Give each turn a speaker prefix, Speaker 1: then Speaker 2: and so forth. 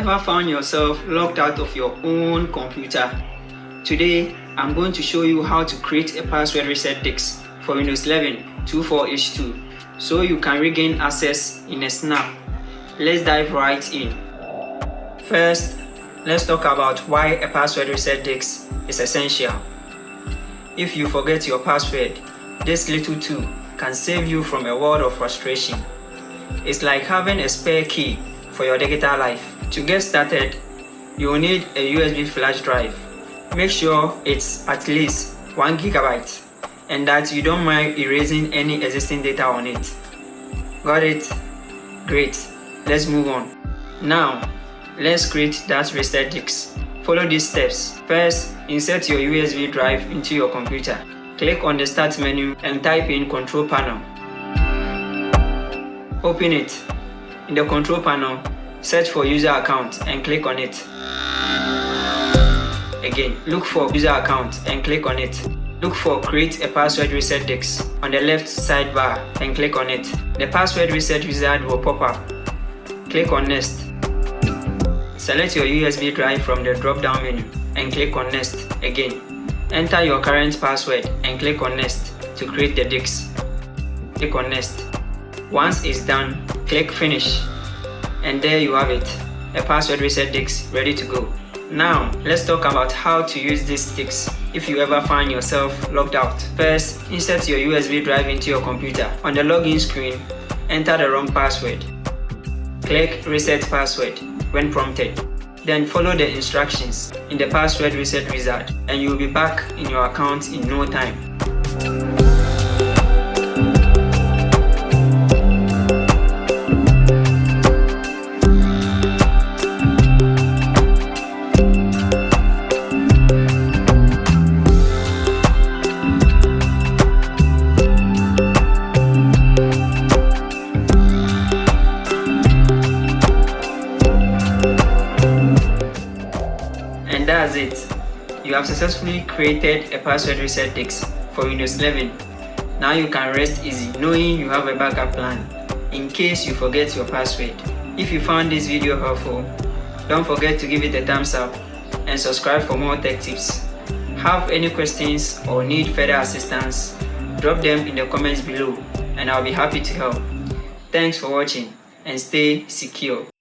Speaker 1: ever found yourself locked out of your own computer? Today, I'm going to show you how to create a password reset disk for Windows 11 24H2 so you can regain access in a snap. Let's dive right in. First, let's talk about why a password reset disk is essential. If you forget your password, this little tool can save you from a world of frustration. It's like having a spare key for your digital life. To get started, you will need a USB flash drive. Make sure it's at least 1 GB and that you don't mind erasing any existing data on it. Got it? Great. Let's move on. Now, let's create that reset disk. Follow these steps. First, insert your USB drive into your computer. Click on the Start menu and type in Control Panel. Open it. In the Control Panel, search for User Account and click on it. Again, look for User Account and click on it. Look for Create a Password Reset Disk on the left sidebar and click on it. The password reset wizard will pop up. Click on Next. Select your USB drive from the drop-down menu and click on Next again. Enter your current password and click on Next to create the disk. Click on Next. Once it's done, click Finish. And there you have it, a password reset disk ready to go. Now, let's talk about how to use this disk if you ever find yourself logged out. First, insert your USB drive into your computer. On the login screen, enter the wrong password. Click Reset Password when prompted. Then follow the instructions in the password reset wizard and you'll be back in your account in no time. And that's it. You have successfully created a password reset disk for Windows 11. Now you can rest easy knowing you have a backup plan in case you forget your password. If you found this video helpful, don't forget to give it a thumbs up and subscribe for more tech tips. Have any questions or need further assistance, drop them in the comments below and I'll be happy to help. Thanks for watching and stay secure.